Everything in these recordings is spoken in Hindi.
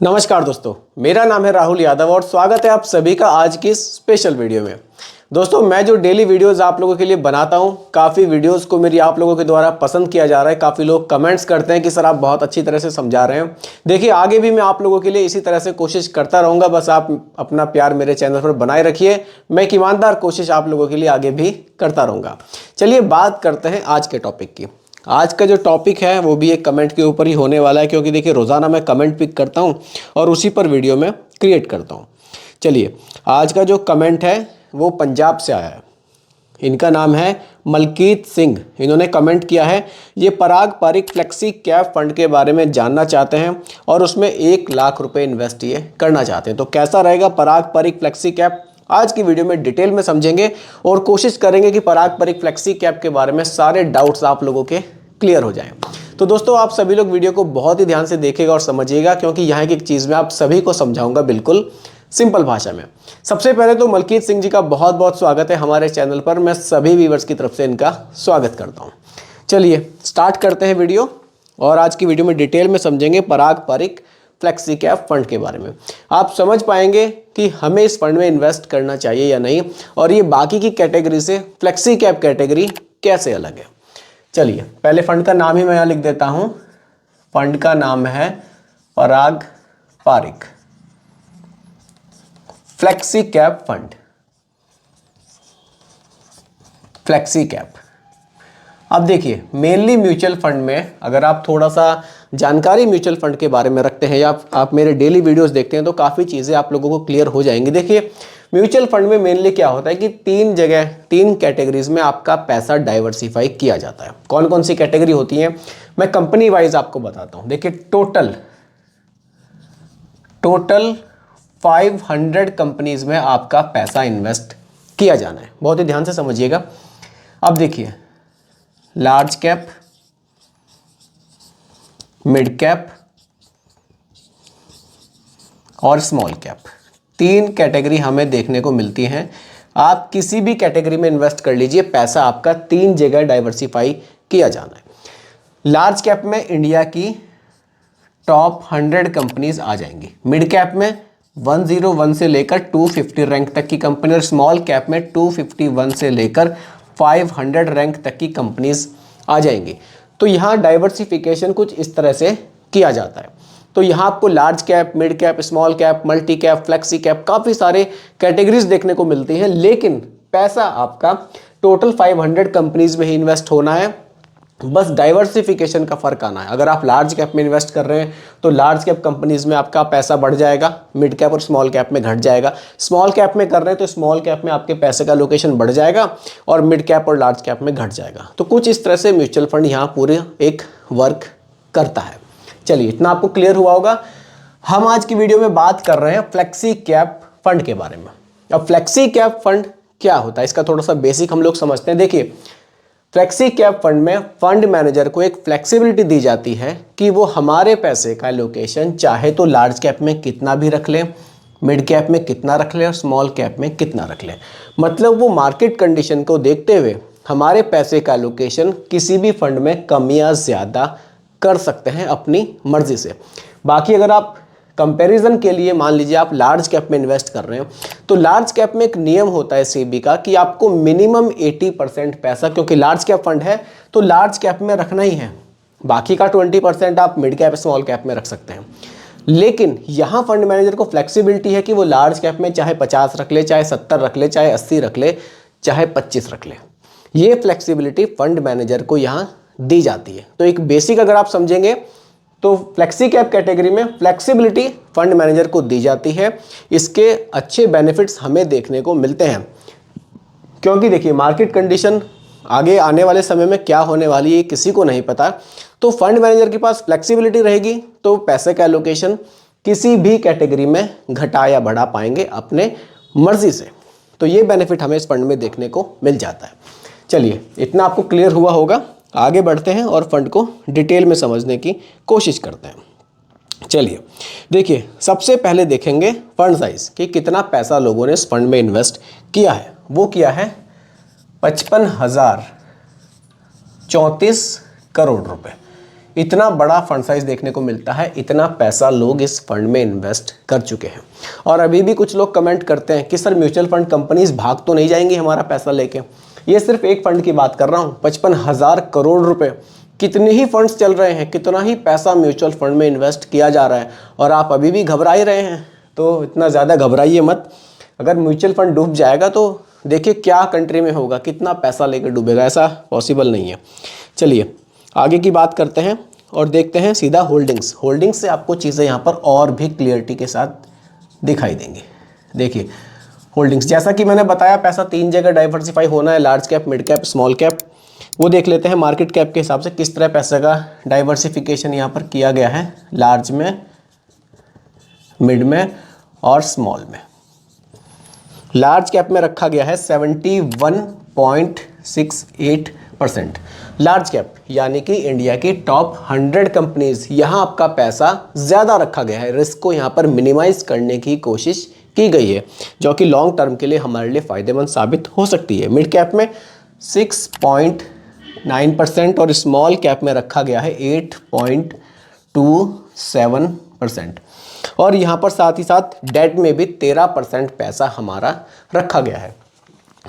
नमस्कार दोस्तों, मेरा नाम है राहुल यादव और स्वागत है आप सभी का आज की स्पेशल वीडियो में। दोस्तों, मैं जो डेली वीडियोस आप लोगों के लिए बनाता हूं, काफ़ी वीडियोस को मेरी आप लोगों के द्वारा पसंद किया जा रहा है। काफ़ी लोग कमेंट्स करते हैं कि सर आप बहुत अच्छी तरह से समझा रहे हैं। देखिए, आगे भी मैं आप लोगों के लिए इसी तरह से कोशिश करता रहूँगा। बस आप अपना प्यार मेरे चैनल पर बनाए रखिए। मैं एक ईमानदार कोशिश आप लोगों के लिए आगे भी करता रहूँगा। चलिए बात करते हैं आज के टॉपिक की। आज का जो टॉपिक है वो भी एक कमेंट के ऊपर ही होने वाला है, क्योंकि देखिए रोज़ाना मैं कमेंट पिक करता हूँ और उसी पर वीडियो में क्रिएट करता हूँ। चलिए, आज का जो कमेंट है वो पंजाब से आया है। इनका नाम है मलकीत सिंह। इन्होंने कमेंट किया है, ये पराग पारिक फ्लेक्सी कैप फंड के बारे में जानना चाहते हैं और उसमें 1 लाख रुपए इन्वेस्ट ये करना चाहते हैं। तो कैसा रहेगा पराग पारिक फ्लेक्सी कैप, आज की वीडियो में डिटेल में समझेंगे और कोशिश करेंगे कि पराग पारिक फ्लेक्सी कैप के बारे में सारे डाउट्स आप लोगों के क्लियर हो जाएं। तो दोस्तों, आप सभी लोग वीडियो को बहुत ही ध्यान से देखिएगा और समझिएगा, क्योंकि यहाँ की एक चीज़ मैं आप सभी को समझाऊंगा बिल्कुल सिंपल भाषा में। सबसे पहले तो मलकीत सिंह जी का बहुत बहुत स्वागत है हमारे चैनल पर। मैं सभी व्यूअर्स की तरफ से इनका स्वागत करता हूँ। चलिए स्टार्ट करते हैं वीडियो और आज की वीडियो में डिटेल में समझेंगे पराग पारिक फ्लेक्सी कैप फंड के बारे में। आप समझ पाएंगे कि हमें इस फंड में इन्वेस्ट करना चाहिए या नहीं, और ये बाकी की कैटेगरी से फ्लेक्सी कैप कैटेगरी कैसे अलग है। चलिए पहले फंड का नाम ही मैं यहाँ लिख देता हूँ। फंड का नाम है Parag Parikh flexi cap fund, flexi cap. अब देखिए, मेनली म्यूचुअल फंड में अगर आप थोड़ा सा जानकारी म्यूचुअल फंड के बारे में रखते हैं या आप मेरे डेली वीडियोस देखते हैं तो काफ़ी चीज़ें आप लोगों को क्लियर हो जाएंगी। देखिए, म्यूचुअल फंड में मेनली क्या होता है कि 3 कैटेगरीज में आपका पैसा डाइवर्सिफाई किया जाता है। कौन कौन सी कैटेगरी होती हैं, मैं कंपनी वाइज आपको बताता हूँ। देखिए, टोटल 500 कंपनीज में आपका पैसा इन्वेस्ट किया जाना है। बहुत ही ध्यान से समझिएगा। अब देखिए, लार्ज कैप, मिड कैप और स्मॉल कैप, 3 कैटेगरी हमें देखने को मिलती हैं। आप किसी भी कैटेगरी में इन्वेस्ट कर लीजिए, पैसा आपका 3 जगह डाइवर्सिफाई किया जाना है। लार्ज कैप में इंडिया की टॉप 100 कंपनीज आ जाएंगी। मिड कैप में 101 से लेकर 250 रैंक तक की कंपनी, और स्मॉल कैप में 251 से लेकर 500 रैंक तक की कंपनीज आ जाएंगी। तो यहाँ डाइवर्सिफिकेशन कुछ इस तरह से किया जाता है। तो यहाँ आपको large cap, mid cap, small cap, multi cap, flexi cap, काफ़ी सारे कैटेगरीज देखने को मिलती हैं, लेकिन पैसा आपका टोटल 500 कंपनीज में ही इन्वेस्ट होना है। बस डाइवर्सिफिकेशन का फर्क आना है। अगर आप लार्ज कैप में इन्वेस्ट कर रहे हैं तो लार्ज कैप कंपनीज में आपका पैसा बढ़ जाएगा, मिड कैप और स्मॉल कैप में घट जाएगा। स्मॉल कैप में कर रहे हैं तो स्मॉल कैप में आपके पैसे का लोकेशन बढ़ जाएगा और मिड कैप और लार्ज कैप में घट जाएगा। तो कुछ इस तरह से म्यूचुअल फंड यहाँ पूरे एक वर्क करता है। चलिए, इतना आपको क्लियर हुआ होगा। हम आज की वीडियो में बात कर रहे हैं फ्लेक्सी कैप फंड के बारे में। अब फ्लेक्सी कैप फंड क्या होता है, इसका थोड़ा सा बेसिक हम लोग समझते हैं। देखिए, फ्लेक्सी कैप फंड में फंड मैनेजर को एक फ्लेक्सिबिलिटी दी जाती है कि वो हमारे पैसे का लोकेशन चाहे तो लार्ज कैप में कितना भी रख लें, मिड कैप में कितना रख लें और स्मॉल कैप में कितना रख लें। मतलब वो मार्केट कंडीशन को देखते हुए हमारे पैसे का लोकेशन किसी भी फंड में कम या ज़्यादा कर सकते हैं अपनी मर्जी से। बाकी अगर आप कंपैरिजन के लिए मान लीजिए आप लार्ज कैप में इन्वेस्ट कर रहे हैं, तो लार्ज कैप में एक नियम होता है सेबी का कि आपको मिनिमम 80% पैसा, क्योंकि लार्ज कैप फंड है तो लार्ज कैप में रखना ही है, बाकी का 20% आप मिड कैप, स्मॉल कैप में रख सकते हैं। लेकिन यहाँ फंड मैनेजर को फ्लेक्सिबिलिटी है कि वो लार्ज कैप में चाहे 50 रख ले, चाहे 70 रख ले, चाहे 80 रख ले, चाहे 25 रख ले। ये फ्लेक्सिबिलिटी फंड मैनेजर को यहाँ दी जाती है। तो एक बेसिक अगर आप समझेंगे तो फ्लेक्सी कैप कैटेगरी में फ्लेक्सिबिलिटी फंड मैनेजर को दी जाती है। इसके अच्छे बेनिफिट्स हमें देखने को मिलते हैं, क्योंकि देखिए मार्केट कंडीशन आगे आने वाले समय में क्या होने वाली है किसी को नहीं पता। तो फंड मैनेजर के पास फ्लेक्सिबिलिटी रहेगी तो पैसे का एलोकेशन किसी भी कैटेगरी में घटा या बढ़ा पाएंगे अपने मर्जी से। तो ये बेनिफिट हमें इस फंड में देखने को मिल जाता है। चलिए, इतना आपको क्लियर हुआ होगा। आगे बढ़ते हैं और फंड को डिटेल में समझने की कोशिश करते हैं। चलिए देखिए, सबसे पहले देखेंगे फंड साइज कि कितना पैसा लोगों ने इस फंड में इन्वेस्ट किया है। वो किया है 55,034 करोड़ रुपए। इतना बड़ा फंड साइज देखने को मिलता है, इतना पैसा लोग इस फंड में इन्वेस्ट कर चुके हैं। और अभी भी कुछ लोग कमेंट करते हैं कि सर म्यूचुअल फंड कंपनीज भाग तो नहीं जाएंगी हमारा पैसा लेके। ये सिर्फ एक फंड की बात कर रहा हूँ, 55,000 करोड़ रुपए, कितने ही फंड्स चल रहे हैं, कितना ही पैसा म्यूचुअल फंड में इन्वेस्ट किया जा रहा है, और आप अभी भी घबरा ही रहे हैं। तो इतना ज़्यादा घबराइए मत। अगर म्यूचुअल फंड डूब जाएगा तो देखिए क्या कंट्री में होगा, कितना पैसा लेकर डूबेगा, ऐसा पॉसिबल नहीं है। चलिए आगे की बात करते हैं और देखते हैं सीधा होल्डिंग्स। होल्डिंग्स से आपको चीज़ें यहाँ पर और भी क्लियरिटी के साथ दिखाई देंगी। देखिए होल्डिंग्स, जैसा कि मैंने बताया पैसा 3 जगह डाइवर्सिफाई होना है, large cap, mid cap, small cap. वो देख लेते हैं मार्केट कैप के हिसाब से किस तरह पैसे का डाइवर्सिफिकेशन यहाँ पर किया गया है, लार्ज में, मिड में और स्मॉल में। लार्ज कैप में रखा गया है 71.68%। लार्ज कैप यानी कि इंडिया की टॉप 100 कंपनीज, यहाँ आपका पैसा ज़्यादा रखा गया है, रिस्क को यहाँ पर मिनिमाइज करने की कोशिश की गई है, जो कि लॉन्ग टर्म के लिए हमारे लिए फ़ायदेमंद साबित हो सकती है। मिड कैप में 6.9% और स्मॉल कैप में रखा गया है 8.27%। और यहाँ पर साथ ही साथ डेट में भी 13% पैसा हमारा रखा गया है।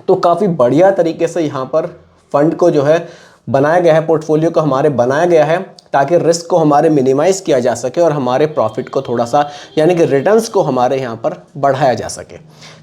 तो काफ़ी बढ़िया तरीके से यहाँ पर फंड को जो है बनाया गया है, पोर्टफोलियो को हमारे बनाया गया है, ताकि रिस्क को हमारे मिनिमाइज़ किया जा सके और हमारे प्रॉफिट को थोड़ा सा, यानी कि रिटर्न्स को हमारे यहाँ पर बढ़ाया जा सके।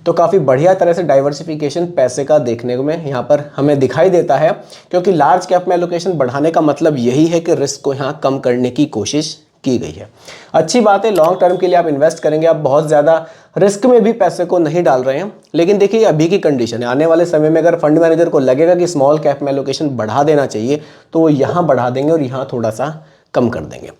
तो काफ़ी बढ़िया तरह से डाइवर्सिफिकेशन पैसे का देखने में यहाँ पर हमें दिखाई देता है, क्योंकि लार्ज कैप में एलोकेशन बढ़ाने का मतलब यही है कि रिस्क को यहाँ कम करने की कोशिश की गई है। अच्छी बात है, लॉन्ग टर्म के लिए आप इन्वेस्ट करेंगे, आप बहुत ज़्यादा रिस्क में भी पैसे को नहीं डाल रहे हैं। लेकिन देखिए अभी की कंडीशन है, आने वाले समय में अगर फंड मैनेजर को लगेगा कि स्मॉल कैप में एलोकेशन बढ़ा देना चाहिए तो वो यहाँ बढ़ा देंगे और यहाँ थोड़ा सा कम कर देंगे।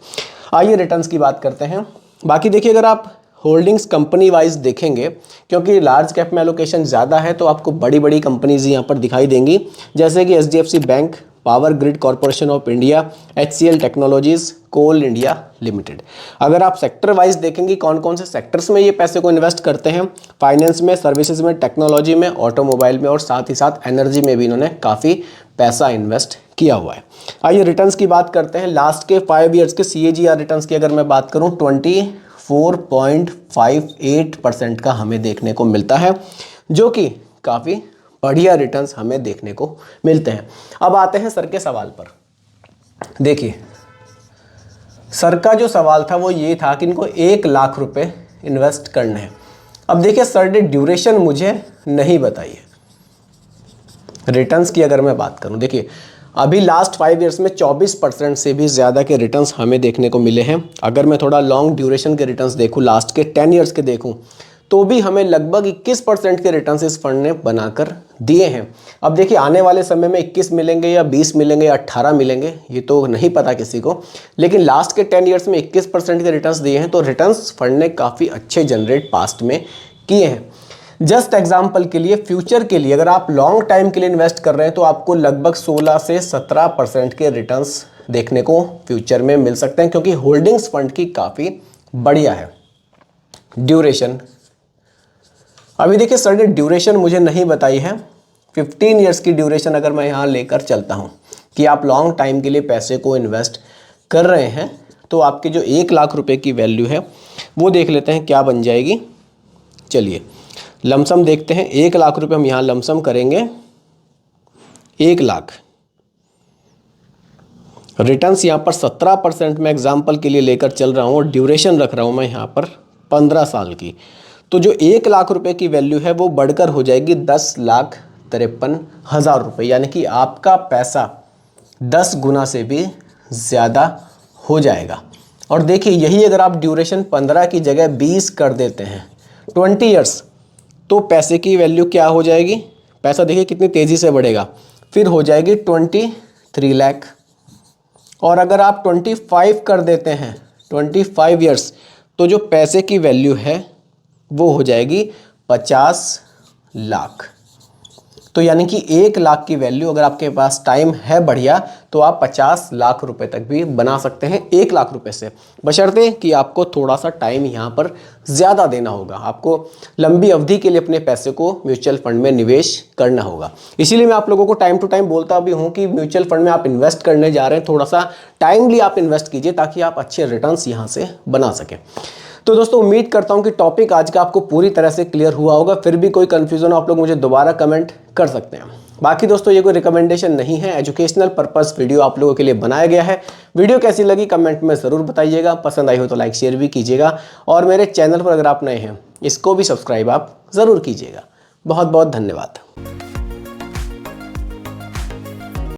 आइए रिटर्न्स की बात करते हैं। बाकी देखिए अगर आप होल्डिंग्स कंपनी वाइज देखेंगे, क्योंकि लार्ज कैप में एलोकेशन ज़्यादा है तो आपको बड़ी बड़ी कंपनीज यहाँ पर दिखाई देंगी, जैसे कि HDFC bank, power grid corporation of India, HCL technologies, coal India limited. अगर आप सेक्टर वाइज देखेंगे कौन कौन से सेक्टर्स में ये पैसे को इन्वेस्ट करते हैं, फाइनेंस में, सर्विसेज में, टेक्नोलॉजी में, ऑटोमोबाइल में और साथ ही साथ एनर्जी में भी इन्होंने काफ़ी पैसा इन्वेस्ट किया हुआ है। आइए रिटर्न्स की बात करते हैं। लास्ट के 5 ईयर्स के CAGR रिटर्न्स की अगर मैं बात करूं 24.58% का हमें देखने को मिलता है, जो कि काफ़ी बढ़िया रिटर्न्स हमें देखने को मिलते हैं। अब आते हैं सर के सवाल पर। देखिए सर का जो सवाल था वो ये था कि इनको 1 लाख रुपए इन्वेस्ट करने हैं। अब देखिए सर ने ड्यूरेशन मुझे नहीं बताई है। रिटर्न्स की अगर मैं बात करूं, देखिए अभी लास्ट 5 ईयर्स में 24% से भी ज़्यादा के रिटर्न्स हमें देखने को मिले हैं। अगर मैं थोड़ा लॉन्ग ड्यूरेशन के रिटर्न्स देखूं, लास्ट के 10 ईयर्स के देखूं, तो भी हमें लगभग 21% के रिटर्न्स इस फंड ने बनाकर दिए हैं। अब देखिए आने वाले समय में 21 मिलेंगे या 20 मिलेंगे या 18 मिलेंगे, ये तो नहीं पता किसी को, लेकिन लास्ट के 10 ईयर्स में 21% के रिटर्न्स दिए हैं। तो रिटर्न्स फंड ने काफ़ी अच्छे जनरेट पास्ट में किए हैं। जस्ट एग्जाम्पल के लिए, फ्यूचर के लिए अगर आप लॉन्ग टाइम के लिए इन्वेस्ट कर रहे हैं तो आपको लगभग 16 से 17% के रिटर्न्स देखने को फ्यूचर में मिल सकते हैं, क्योंकि होल्डिंग्स फंड की काफ़ी बढ़िया है। ड्यूरेशन, अभी देखिए सर ने ड्यूरेशन मुझे नहीं बताई है। 15 ईयर्स की ड्यूरेशन अगर मैं यहाँ लेकर चलता हूँ कि आप लॉन्ग टाइम के लिए पैसे को इन्वेस्ट कर रहे हैं, तो आपकी जो 1 लाख रुपए की वैल्यू है वो देख लेते हैं क्या बन जाएगी। चलिए लमसम देखते हैं। 1 लाख रुपए हम यहाँ लमसम करेंगे। 1 लाख रिटर्न्स यहाँ पर 17% में एग्जाम्पल के लिए लेकर चल रहा हूँ और ड्यूरेशन रख रहा हूँ मैं यहाँ पर 15 साल की। तो जो 1 लाख रुपए की वैल्यू है वो बढ़कर हो जाएगी 10,53,000 रुपये, यानी कि आपका पैसा 10 गुना से भी ज़्यादा हो जाएगा। और देखिए यही अगर आप ड्यूरेशन 15 की जगह 20 कर देते हैं, 20 ईयर्स, तो पैसे की वैल्यू क्या हो जाएगी, पैसा देखिए कितनी तेज़ी से बढ़ेगा, फिर हो जाएगी 23 लाख। और अगर आप 25 कर देते हैं, 25 ईयर्स, तो जो पैसे की वैल्यू है वो हो जाएगी 50 लाख। तो यानी कि 1 लाख की वैल्यू अगर आपके पास टाइम है बढ़िया तो आप 50 लाख रुपए तक भी बना सकते हैं 1 लाख रुपए से, बशर्ते कि आपको थोड़ा सा टाइम यहाँ पर ज़्यादा देना होगा। आपको लंबी अवधि के लिए अपने पैसे को म्यूचुअल फंड में निवेश करना होगा। इसीलिए मैं आप लोगों को टाइम टू टाइम बोलता भी हूँ कि म्यूचुअल फंड में आप इन्वेस्ट करने जा रहे हैं, थोड़ा सा टाइमली आप इन्वेस्ट कीजिए ताकि आप अच्छे रिटर्न्स यहाँ से बना सकें। तो दोस्तों उम्मीद करता हूं कि टॉपिक आज का आपको पूरी तरह से क्लियर हुआ होगा। फिर भी कोई कंफ्यूजन हो आप लोग मुझे दोबारा कमेंट कर सकते हैं। बाकी दोस्तों ये कोई रिकमेंडेशन नहीं है, एजुकेशनल पर्पस वीडियो आप लोगों के लिए बनाया गया है। वीडियो कैसी लगी कमेंट में ज़रूर बताइएगा, पसंद आई हो तो लाइक शेयर भी कीजिएगा और मेरे चैनल पर अगर आप नए हैं इसको भी सब्सक्राइब आप ज़रूर कीजिएगा। बहुत बहुत धन्यवाद।